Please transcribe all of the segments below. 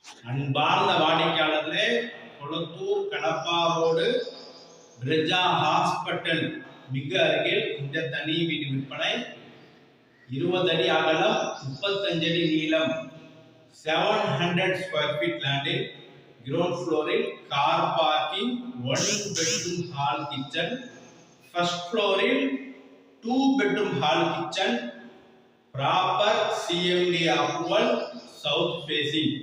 அன்பார்ந்த வாடிக்கையாளர்களே, கொளத்தூர் கடப்பா ரோடு பிரஜா ஹாஸ்பிட்டல் மிக அருகில் இந்த தனி வீடு விற்பனை. 20 அடி அகலம், 35 அடி நீளம், 700 ஸ்கொயர் ஃபீட் லேண்டில் கிரவுண்ட் ஃப்ளோரில் car parking, 1 bedroom hall kitchen, first ஃப்ளோரில் 2 bedroom hall kitchen, proper CMD approval, south facing.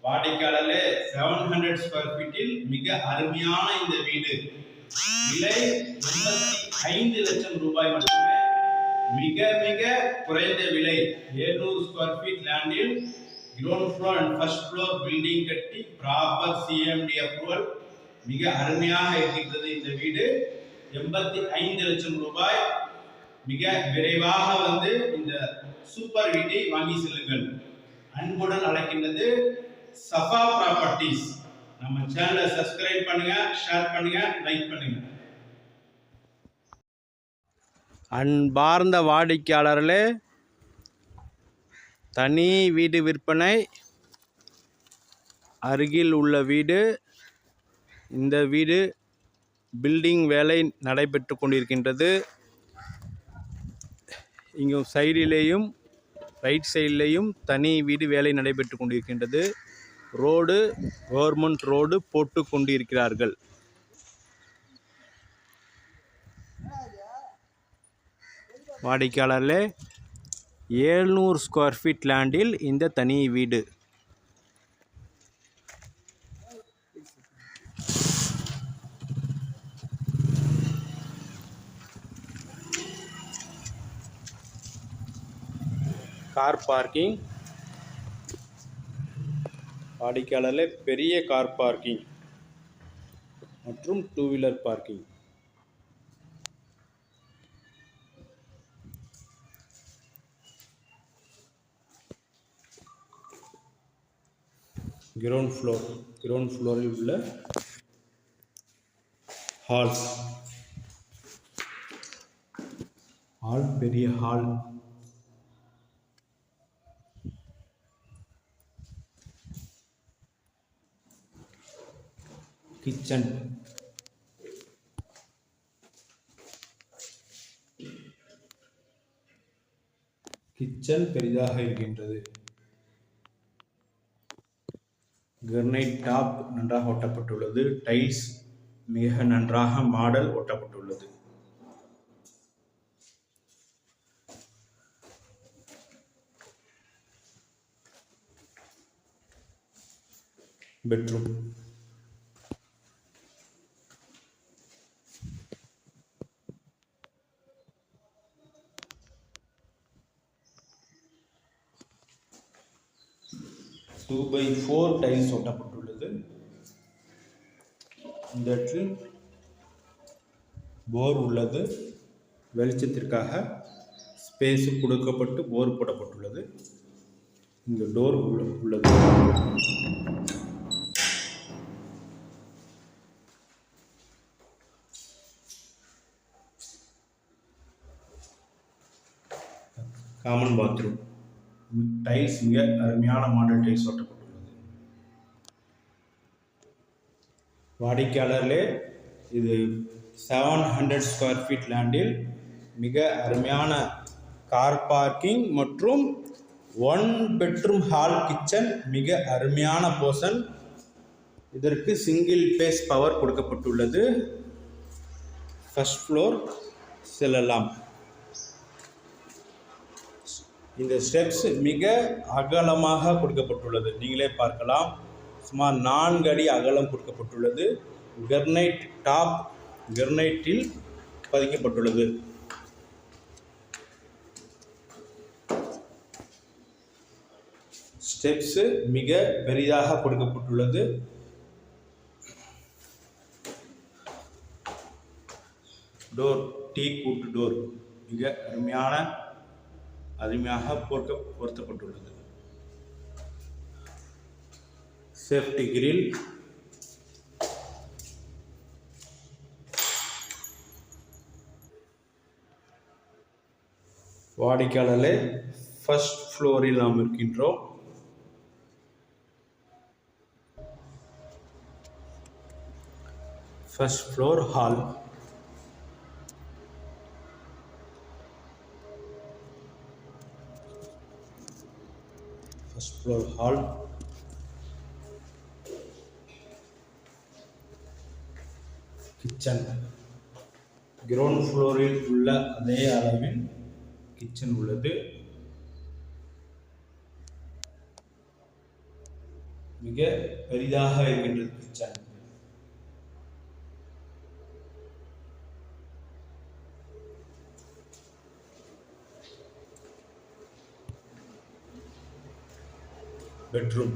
வாடிக்கையாளர்களே, 700 ஸ்கொயர் ஃபீட்டில் மிக அருமையான இந்த வீடு விலை 85 லட்சம் ரூபாய் மட்டுமே. மிக மிக குறைந்த விலை. 700 ஸ்கொயர் ஃபீட் லேண்டில் ground floor and first floor building கட்டி ப்ராப்பர் சிஎம்டி அப்ரூவல் மிக அருமையாக இருக்கின்றது. இந்த வீடு 85 லட்சம் ரூபாய். மிக விரைவாக வந்து இந்த சூப்பர் வீட்டை வாங்கி செல்லுங்கள். அன்புடன் அழைக்கின்றது சஃபா ப்ராப்பர்ட்டிஸ். நம்ம சேனலை சப்ஸ்கிரைப் பண்ணுங்க, ஷேர் பண்ணுங்க, லைக் பண்ணுங்க. அன்பார்ந்த வாடிக்கையாளர்களே, தனி வீடு விற்பனை. அருகில் உள்ள வீடு. இந்த வீடு பில்டிங் வேலை நடைபெற்று கொண்டிருக்கின்றது. இங்கு சைடிலேயும் ரைட் சைட்லேயும் தனி வீடு வேலை நடைபெற்று கொண்டிருக்கின்றது. ரோடு கவர்மெண்ட் ரோடு போட்டு கொண்டிருக்கிறார்கள். வாடிக்கையாளர்களே, 700 ஸ்கொயர் ஃபீட் லேண்டில் இந்த தனி வீடு. Car parking. வாடிக்கையாளர்களே, பெரிய கார் பார்க்கிங் மற்றும் 2 வீலர் பார்க்கிங். கிரவுண்ட் ஃப்ளோரில் உள்ள ஹால் பெரிய ஹால். கிச்சன். கிச்சன் பெரிதாக இருக்கின்றது. கிரனைட் டாப் நன்றாக ஒட்டப்பட்டுள்ளது. டைல்ஸ் மிக நன்றாக மாடல் ஒட்டப்பட்டுள்ளது. பெட்ரூம். டூ பை 4 டைல்ஸ் ஒட்டப்பட்டுள்ளது. இந்த இடத்தில் போர் உள்ளது. வெளிச்சத்திற்காக ஸ்பேஸ் கொடுக்கப்பட்டு போர் போடப்பட்டுள்ளது. இங்கு டோர் உள்ளது. Common bathroom. டைல்ஸ் மிக அருமையான மாடல் டைல்ஸ் ஒட்டப்பட்டுள்ளது. வாடிக்கையாளர்களே, இது 700 ஸ்கொயர் ஃபீட் லேண்டில் மிக அருமையான கார் பார்க்கிங் மற்றும் 1 பெட்ரூம் ஹால் கிச்சன். மிக அருமையான போர்ஷன். இதற்கு சிங்கிள் பேஸ் பவர் கொடுக்கப்பட்டுள்ளது. ஃபர்ஸ்ட் ஃப்ளோர் செல்லலாம். இந்த ஸ்டெப்ஸ் மிக அகலமாக கொடுக்கப்பட்டுள்ளது. நீங்களே பார்க்கலாம். சுமார் 4 அடி அகலம் கொடுக்கப்பட்டுள்ளது. கிரனைட் டாப் கிரனைட்டில் பதிக்கப்பட்டுள்ளது. ஸ்டெப்ஸ் மிக பெரிதாக கொடுக்கப்பட்டுள்ளது. டோர் டீக் வுட் டோர் மிக அருமையாக பொருத்தப்பட்டுள்ளது. Safety grill. வாடிக்கையாளர்களே, ஃபர்ஸ்ட் ஃப்ளோரில் நாம் இருக்கின்றோம். First floor hall. First floor hall. Kitchen. Ground ஃப்ளோரில் உள்ள அதே அளவில் கிச்சன் உள்ளது. மிக பெரிதாக இருக்கின்றது கிச்சன். பெட்ரூம்.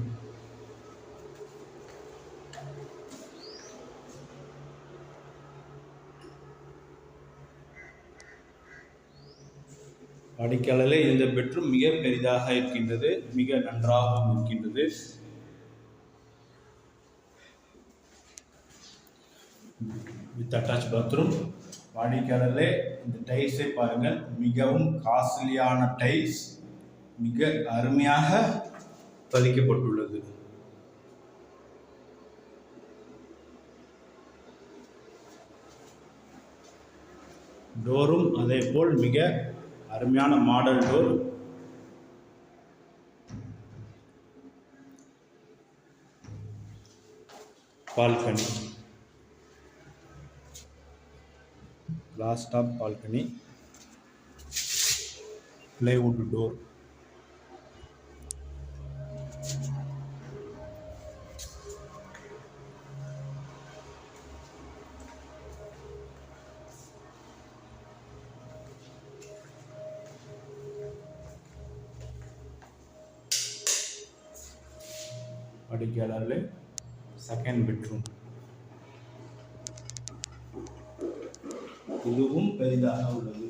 வாடிக்கையாளர்களே, இந்த பெட்ரூம் மிக பெரிதாக இருக்கின்றது, மிக நன்றாகவும் இருக்கின்றது. With attach bathroom. வாடிக்கையாளர்களே, இந்த டைல்ஸை பாருங்கள், மிகவும் காஸ்ட்லியான டைல்ஸ், மிக அருமையாக பதிக்கப்பட்டுள்ளது. டோரும் அதே போல் மிக அருமையான model door. Balcony. glass top balcony. Plywood door. வாடிக்கையாளர்களே, செகண்ட் பெட்ரூம். இதுவும் பெரிதாக உள்ளது.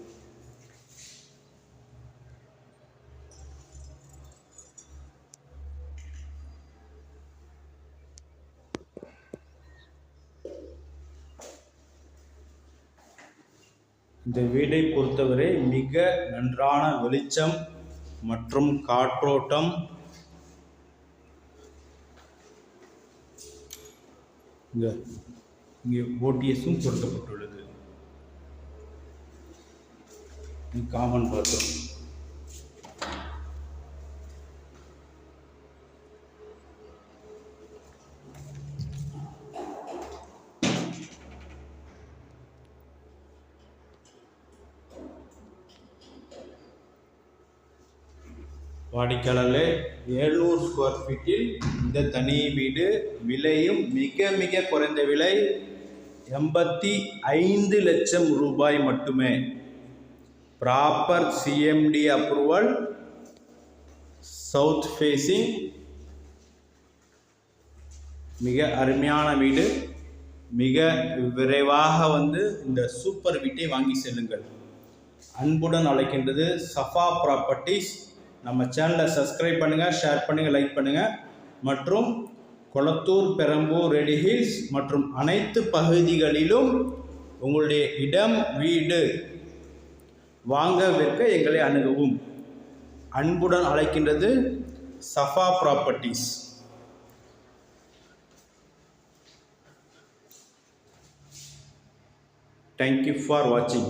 இந்த வீடை பொறுத்தவரை மிக நன்றான வெளிச்சம் மற்றும் காற்றோட்டம், இங்கே ஓடிஎஸும் பொருத்தப்பட்டுள்ளது. Common bathroom. வாடிக்கையாளர்களே, 700 ஸ்கொயர் ஃபீட்டில் இந்த தனி வீடு, விலையும் மிக மிக குறைந்த விலை 85 லட்சம் ரூபாய் மட்டுமே. Proper CMD approval, south facing, மிக அருமையான வீடு. மிக விரைவாக இந்த சூப்பர் வீட்டை வாங்கி செல்லுங்கள். அன்புடன் அழைக்கின்றது சஃபா ப்ராப்பர்ட்டிஸ். நம்ம சேனலை சப்ஸ்கிரைப் பண்ணுங்கள், ஷேர் பண்ணுங்கள், லைக் பண்ணுங்கள். மற்றும் கொளத்தூர், பெரம்பூர், ரெடி ஹில்ஸ் மற்றும் அனைத்து பகுதிகளிலும் உங்களுடைய இடம், வீடு வாங்க விற்க எங்களை அணுகவும். அன்புடன் அழைக்கின்றது Safa properties. Thank you for watching.